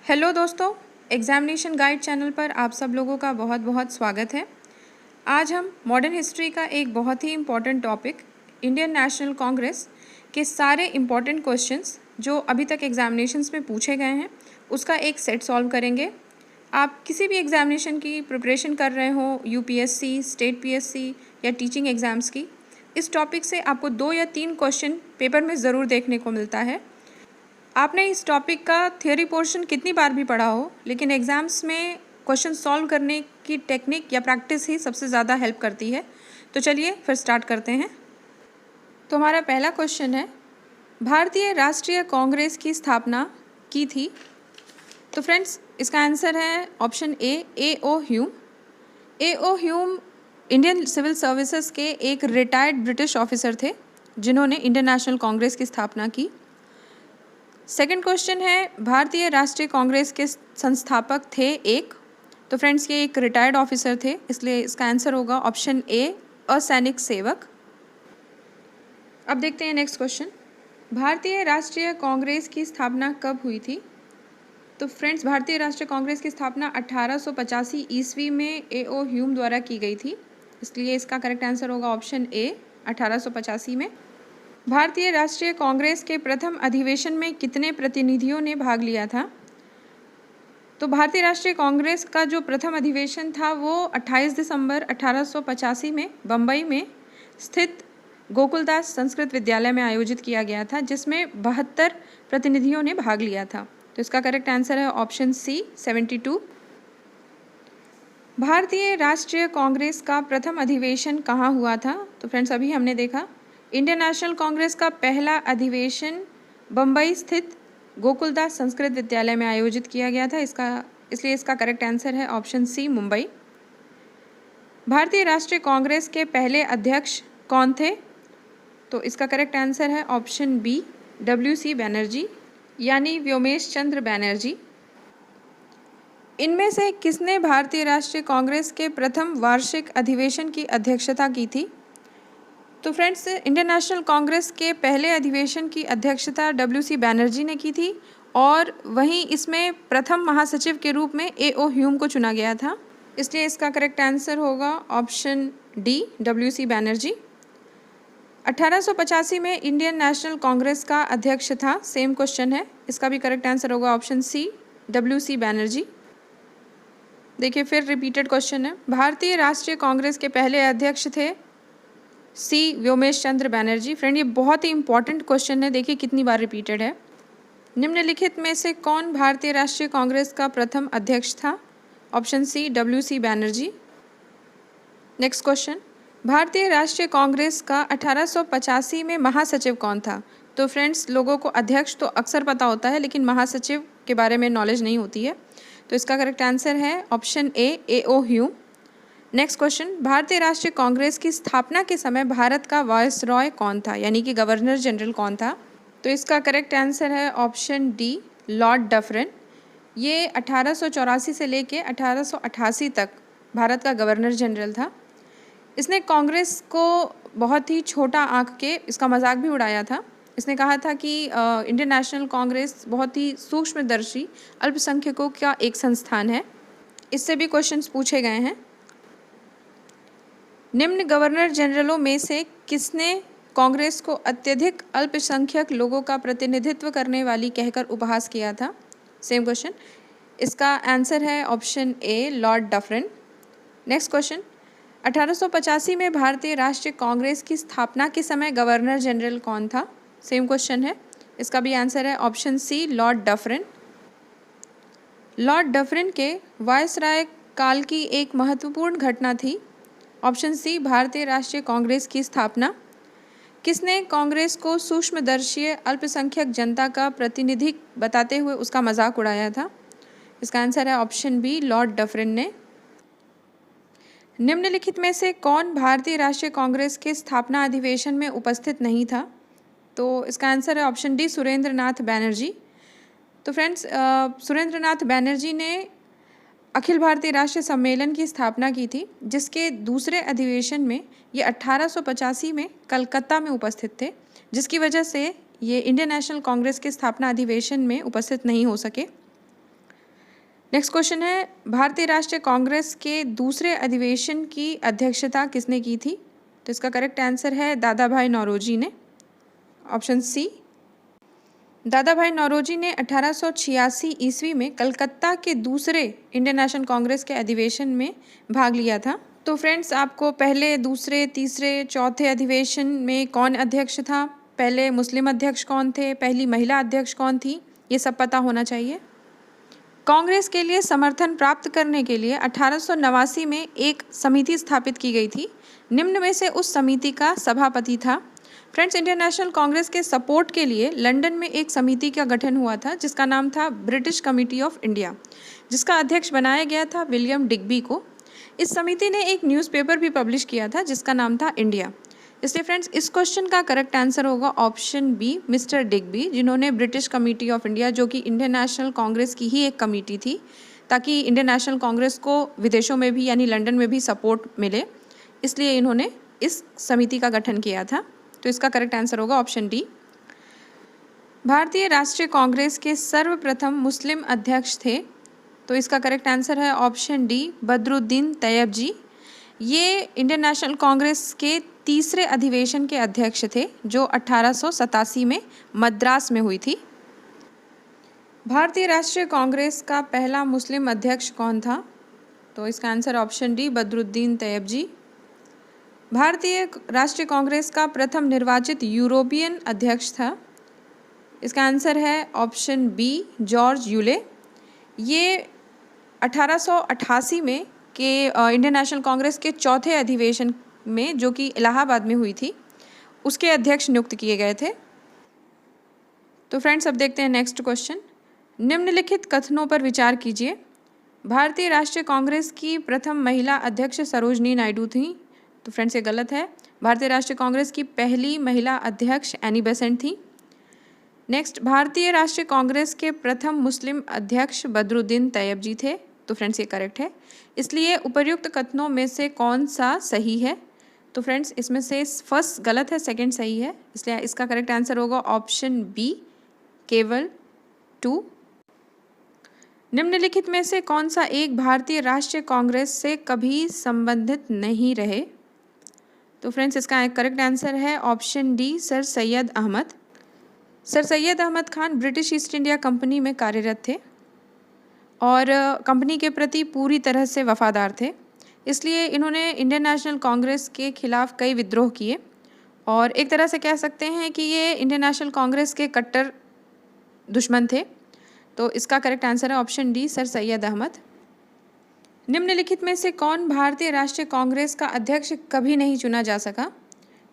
Hello दोस्तों, examination guide channel पर आप सब लोगों का बहुत बहुत स्वागत है। आज हम मॉडर्न हिस्ट्री का एक बहुत ही important topic Indian National Congress के सारे इम्पॉर्टेंट क्वेश्चंस जो अभी तक एग्जामिनेशंस में पूछे गए हैं उसका एक सेट सॉल्व करेंगे। आप किसी भी एग्जामिनेशन की प्रिपरेशन कर रहे हो, यूपीएससी, स्टेट पीएससी या टीचिंग एग्ज़ाम्स की, इस टॉपिक से आपको 2 या 3 क्वेश्चन पेपर में ज़रूर देखने को मिलता है। आपने इस टॉपिक का थियोरी पोर्शन कितनी बार भी पढ़ा हो, लेकिन एग्ज़ाम्स में क्वेश्चन सॉल्व करने की टेक्निक या प्रैक्टिस ही सबसे ज़्यादा हेल्प करती है। तो चलिए फिर स्टार्ट करते हैं। तो हमारा पहला क्वेश्चन है, भारतीय राष्ट्रीय कांग्रेस की स्थापना की थी। तो फ्रेंड्स, इसका आंसर है option A O Hume. O Hume Indian civil services के एक रिटायर्ड ब्रिटिश ऑफिसर थे जिन्होंने इंडियन नेशनल कांग्रेस की स्थापना की। सेकंड क्वेश्चन है, भारतीय राष्ट्रीय कांग्रेस के संस्थापक थे एक। तो फ्रेंड्स, ये एक रिटायर्ड ऑफिसर थे, इसलिए इसका आंसर होगा ऑप्शन ए असैनिक सेवक। अब देखते हैं नेक्स्ट क्वेश्चन, भारतीय राष्ट्रीय कांग्रेस की स्थापना कब हुई थी। तो फ्रेंड्स, भारतीय राष्ट्रीय कांग्रेस की स्थापना 1885 ईस्वी में ओ ह्यूम द्वारा की गई थी, इसलिए इसका करेक्ट आंसर होगा ऑप्शन ए 1885 में। भारतीय राष्ट्रीय कांग्रेस के प्रथम अधिवेशन में कितने प्रतिनिधियों ने भाग लिया था। तो भारतीय राष्ट्रीय कांग्रेस का जो प्रथम अधिवेशन था वो 28 दिसंबर 1885 में बम्बई में स्थित गोकुलदास संस्कृत विद्यालय में आयोजित किया गया था, जिसमें 72 प्रतिनिधियों ने भाग लिया था। तो इसका करेक्ट आंसर है ऑप्शन सी 72। भारतीय राष्ट्रीय कांग्रेस का प्रथम अधिवेशन कहाँ हुआ था। तो फ्रेंड्स, अभी हमने देखा इंडियन नेशनल कांग्रेस का पहला अधिवेशन बम्बई स्थित गोकुलदास संस्कृत विद्यालय में आयोजित किया गया था, इसलिए इसका करेक्ट आंसर है ऑप्शन सी मुंबई। भारतीय राष्ट्रीय कांग्रेस के पहले अध्यक्ष कौन थे। तो इसका करेक्ट आंसर है ऑप्शन बी WC बैनर्जी, यानी व्योमेश चंद्र बैनर्जी। इनमें से किसने भारतीय राष्ट्रीय कांग्रेस के प्रथम वार्षिक अधिवेशन की अध्यक्षता की थी। तो फ्रेंड्स, इंडियन नेशनल कांग्रेस के पहले अधिवेशन की अध्यक्षता WC बैनर्जी ने की थी, और वहीं इसमें प्रथम महासचिव के रूप में ओ ह्यूम को चुना गया था, इसलिए इसका करेक्ट आंसर होगा ऑप्शन डी WC बैनर्जी। 1885 में इंडियन नेशनल कांग्रेस का अध्यक्ष था, सेम क्वेश्चन है, इसका भी करेक्ट आंसर होगा ऑप्शन सी WC बैनर्जी। देखिए, फिर रिपीटेड क्वेश्चन है, भारतीय राष्ट्रीय कांग्रेस के पहले अध्यक्ष थे सी व्योमेश चंद्र बैनर्जी। फ्रेंड, ये बहुत ही इंपॉर्टेंट क्वेश्चन है, देखिए कितनी बार रिपीटेड है। निम्नलिखित में से कौन भारतीय राष्ट्रीय कांग्रेस का प्रथम अध्यक्ष था। Option C WC Banerjee. Next question, भारतीय राष्ट्रीय कांग्रेस का 1885 में महासचिव कौन था। तो फ्रेंड्स, लोगों को अध्यक्ष तो अक्सर पता होता है, लेकिन महासचिव के बारे में नॉलेज नहीं होती है, तो इसका करेक्ट आंसर है option A O Hume. Next question, भारतीय राष्ट्रीय कांग्रेस की स्थापना के समय भारत का वायसरॉय कौन था, यानी कि गवर्नर जनरल कौन था। तो इसका करेक्ट आंसर है ऑप्शन डी लॉर्ड डफरिन। ये 1884 से लेके 1888 तक भारत का गवर्नर जनरल था। इसने कांग्रेस को बहुत ही छोटा आंक के इसका मजाक भी उड़ाया था। इसने कहा था कि इंडियन नेशनल कांग्रेस बहुत ही सूक्ष्मदर्शी अल्पसंख्यकों का एक संस्थान है। इससे भी क्वेश्चंस पूछे गए हैं। निम्न गवर्नर जनरलों में से किसने कांग्रेस को अत्यधिक अल्पसंख्यक लोगों का प्रतिनिधित्व करने वाली कहकर उपहास किया था। सेम क्वेश्चन, इसका आंसर है ऑप्शन ए लॉर्ड डफरिन। नेक्स्ट क्वेश्चन, 1885 में भारतीय राष्ट्रीय कांग्रेस की स्थापना के समय गवर्नर जनरल कौन था। सेम क्वेश्चन है, इसका भी आंसर है option C Lord Dufferin. Lord Dufferin के वायसराय काल की एक महत्वपूर्ण घटना थी। ऑप्शन सी भारतीय राष्ट्रीय कांग्रेस की स्थापना। किसने कांग्रेस को सूक्ष्मदर्शी अल्पसंख्यक जनता का प्रतिनिधि बताते हुए उसका मजाक उड़ाया था। इसका आंसर है ऑप्शन बी लॉर्ड डफरिन ने। निम्नलिखित में से कौन भारतीय राष्ट्रीय कांग्रेस के स्थापना अधिवेशन में उपस्थित नहीं था। तो इसका आंसर है ऑप्शन डी सुरेंद्र नाथ बैनर्जी। तो फ्रेंड्स, सुरेंद्र नाथ बैनर्जी ने अखिल भारतीय राष्ट्रीय सम्मेलन की स्थापना की थी, जिसके दूसरे अधिवेशन में ये 1885 में कलकत्ता में उपस्थित थे, जिसकी वजह से ये इंडियन नेशनल कांग्रेस के स्थापना अधिवेशन में उपस्थित नहीं हो सके। नेक्स्ट क्वेश्चन है, भारतीय राष्ट्रीय कांग्रेस के दूसरे अधिवेशन की अध्यक्षता किसने की थी? तो इसका करेक्ट आंसर है दादा भाई नौरोजी ने, ऑप्शन सी। दादा भाई नौरोजी ने 1886 ईस्वी में कलकत्ता के दूसरे इंडियन नेशनल कांग्रेस के अधिवेशन में भाग लिया था। तो फ्रेंड्स, आपको पहले, दूसरे, तीसरे, चौथे अधिवेशन में कौन अध्यक्ष था, पहले मुस्लिम अध्यक्ष कौन थे, पहली महिला अध्यक्ष कौन थी, ये सब पता होना चाहिए। कांग्रेस के लिए समर्थन प्राप्त करने के लिए 1889 में एक समिति स्थापित की गई थी। निम्न में से उस समिति का सभापति था। फ्रेंड्स, इंडियन नेशनल कांग्रेस के सपोर्ट के लिए लंदन में एक समिति का गठन हुआ था जिसका नाम था ब्रिटिश कमेटी ऑफ इंडिया, जिसका अध्यक्ष बनाया गया था विलियम डिग्बी को। इस समिति ने एक न्यूज़पेपर भी पब्लिश किया था जिसका नाम था इंडिया। इसलिए फ्रेंड्स, इस क्वेश्चन का करेक्ट आंसर होगा ऑप्शन बी, मिस्टर डिग्बी, जिन्होंने ब्रिटिश कमेटी ऑफ इंडिया, जो कि इंडियन नेशनल कांग्रेस की ही एक कमेटी थी, ताकि इंडियन नेशनल कांग्रेस को विदेशों में भी यानी लंदन में भी सपोर्ट मिले, इसलिए इन्होंने इस समिति का गठन किया था। तो इसका करेक्ट आंसर होगा ऑप्शन डी। भारतीय राष्ट्रीय कांग्रेस के सर्वप्रथम मुस्लिम अध्यक्ष थे, तो इसका करेक्ट आंसर है ऑप्शन डी, बदरुद्दीन तैयब जी। ये इंडियन नेशनल कांग्रेस के तीसरे अधिवेशन के अध्यक्ष थे जो 1887 में मद्रास में हुई थी। भारतीय राष्ट्रीय कांग्रेस का पहला मुस्लिम अध्यक्ष कौन था? तो इसका answer option D, Badruddin Tyabji. Bharatiya राष्ट्रीय कांग्रेस का प्रथम निर्वाचित यूरोपियन अध्यक्ष था, इसका आंसर है ऑप्शन बी, जॉर्ज यूले। ये 1888 में के इंडियन नेशनल कांग्रेस के चौथे अधिवेशन में, जो कि इलाहाबाद में हुई थी, उसके अध्यक्ष नियुक्त किए गए थे। तो फ्रेंड्स, अब देखते हैं नेक्स्ट क्वेश्चन। निम्नलिखित कथनों पर विचार कीजिए। भारतीय राष्ट्रीय कांग्रेस की प्रथम महिला अध्यक्ष सरोजनी नायडू थी। तो फ्रेंड्स, ये गलत है। भारतीय राष्ट्रीय कांग्रेस की पहली महिला अध्यक्ष एनी बेसेंट थी। नेक्स्ट, भारतीय राष्ट्रीय कांग्रेस के प्रथम मुस्लिम अध्यक्ष बदरुद्दीन तैयब जी थे। तो फ्रेंड्स, ये करेक्ट है। इसलिए उपर्युक्त कथनों में से कौन सा सही है? तो फ्रेंड्स, इसमें से फर्स्ट गलत है, सेकंड सही है, इसलिए इसका करेक्ट आंसर होगा ऑप्शन बी, केवल 2। निम्नलिखित में से कौन सा एक भारतीय राष्ट्रीय कांग्रेस से कभी संबंधित नहीं रहे? तो फ्रेंड्स, इसका करेक्ट आंसर है option D, Sir Syed Ahmad. Sir Syed Ahmad Khan British East India Company में कार्यरत थे और कंपनी के प्रति पूरी तरह से वफादार थे, इसलिए इन्होंने इंडियन नेशनल कांग्रेस के खिलाफ कई विद्रोह किए और एक तरह से कह सकते हैं कि ये इंडियन नेशनल कांग्रेस के कट्टर दुश्मन थे। तो इसका करेक्ट आंसर है option D, Sir Syed Ahmad. निम्नलिखित में से कौन भारतीय राष्ट्रीय कांग्रेस का अध्यक्ष कभी नहीं चुना जा सका?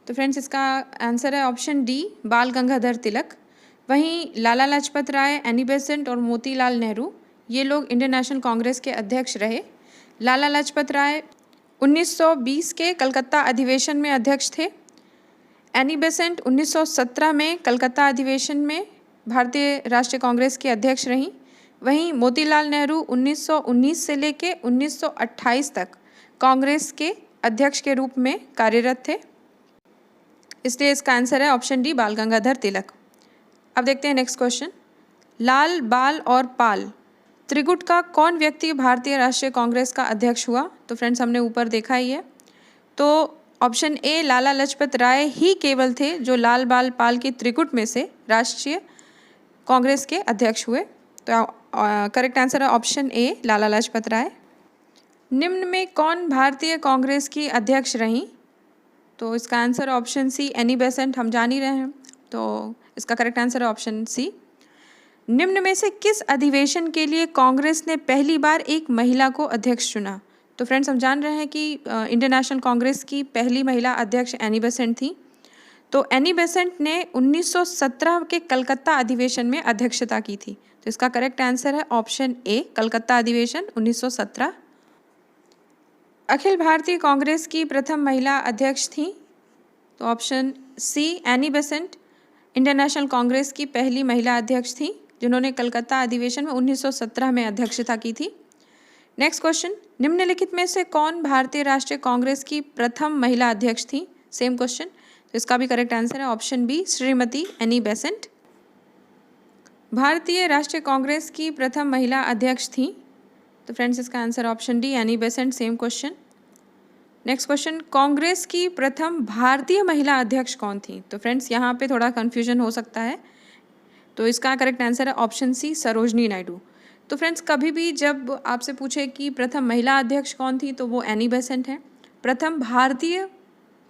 तो फ्रेंड्स, इसका आंसर है ऑप्शन डी, बाल गंगाधर तिलक। वहीं लाला लाजपत राय, एनी बेसेंट और मोतीलाल नेहरू, ये लोग इंडियन नेशनल कांग्रेस के अध्यक्ष रहे। लाला लाजपत राय 1920 के कलकत्ता अधिवेशन में अध्यक्ष थे। एनी बेसेंट 1917 में कलकत्ता अधिवेशन में भारतीय राष्ट्रीय कांग्रेस के अध्यक्ष रहीं। वहीं मोतीलाल नेहरू 1919 से लेकर 1928 तक कांग्रेस के अध्यक्ष के रूप में कार्यरत थे, इसलिए इसका आंसर है ऑप्शन डी, बाल गंगाधर तिलक। अब देखते हैं नेक्स्ट क्वेश्चन। लाल, बाल और पाल त्रिगुट का कौन व्यक्ति भारतीय राष्ट्रीय कांग्रेस का अध्यक्ष हुआ? तो फ्रेंड्स, हमने ऊपर देखा ही है। तो ऑप्शन ए, लाला लाजपत राय ही केवल थे जो लाल, बाल, पाल की त्रिगुट में से राष्ट्रीय कांग्रेस के अध्यक्ष हुए। तो करेक्ट आंसर है ऑप्शन ए, लाला लाजपत राय। निम्न में कौन भारतीय कांग्रेस की अध्यक्ष रहीं? तो इसका answer option C, Annie Besant, हम जान ही रहे हैं। तो इसका करेक्ट आंसर है ऑप्शन सी। निम्न में से किस अधिवेशन के लिए कांग्रेस ने पहली बार एक महिला को अध्यक्ष चुना? तो फ्रेंड्स, हम जान रहे हैं कि इंडियन नेशनल कांग्रेस की पहली महिला अध्यक्ष एनी बेसेंट थी। तो एनी बेसेंट ने 1917 के कलकत्ता अधिवेशन में अध्यक्षता की थी। तो इसका करेक्ट आंसर है ऑप्शन ए, कलकत्ता अधिवेशन 1917। अखिल भारतीय कांग्रेस की प्रथम महिला अध्यक्ष थी। तो option C, Annie Besant Indian National Congress की पहली महिला अध्यक्ष थी जिन्होंने कलकत्ता अधिवेशन में 1917 में अध्यक्षता की थी। नेक्स्ट क्वेश्चन, निम्नलिखित में से कौन भारतीय राष्ट्रीय कांग्रेस की प्रथम महिला अध्यक्ष थी? Same question. तो इसका भी करेक्ट आंसर है option B, Shrimati Annie Besant. Bharatiya राष्ट्रीय कांग्रेस की प्रथम महिला अध्यक्ष थी। तो फ्रेंड्स इसका answer option D, Annie Besant. Same question. Next question, Congress की प्रथम भारतीय महिला अध्यक्ष कौन थी? तो फ्रेंड्स यहाँ पे थोड़ा कन्फ्यूजन हो सकता है, तो इसका करेक्ट आंसर है ऑप्शन सी, सरोजनी नायडू। तो फ्रेंड्स कभी भी जब आपसे पूछे कि प्रथम महिला अध्यक्ष कौन थी तो वो एनी बेसेंट है। प्रथम भारतीय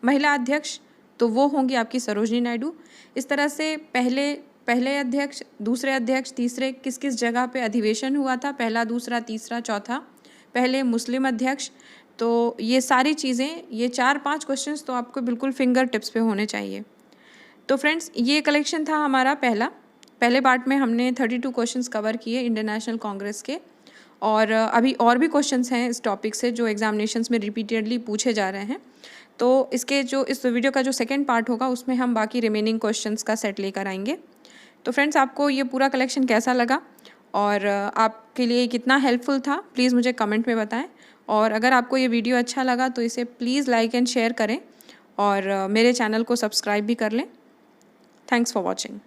महिला अध्यक्ष तो वो होंगी आपकी सरोजनी नायडू। इस तरह से पहले अध्यक्ष, दूसरे अध्यक्ष, तीसरे किस किस जगह पे अधिवेशन हुआ था, पहला, दूसरा, तीसरा, चौथा, पहले मुस्लिम अध्यक्ष, तो ये सारी चीज़ें, ये 4-5 क्वेश्चंस तो आपको बिल्कुल फिंगर टिप्स पे होने चाहिए। तो फ्रेंड्स ये कलेक्शन था हमारा पहले पार्ट में हमने 32 क्वेश्चंस कवर किए इंडियन नेशनल कांग्रेस के, और अभी और भी क्वेश्चंस हैं इस टॉपिक से जो एग्जामिनेशंस में रिपीटेडली पूछे जा रहे हैं। तो इस वीडियो का जो सेकेंड पार्ट होगा उसमें हम बाकी रिमेनिंग क्वेश्चंस का सेट लेकर आएंगे। तो फ्रेंड्स आपको ये पूरा कलेक्शन कैसा लगा और आपके लिए कितना हेल्पफुल था, प्लीज़ मुझे कमेंट में बताएं। और अगर आपको ये वीडियो अच्छा लगा तो इसे प्लीज़ लाइक एंड शेयर करें और मेरे चैनल को सब्सक्राइब भी कर लें। Thanks for watching.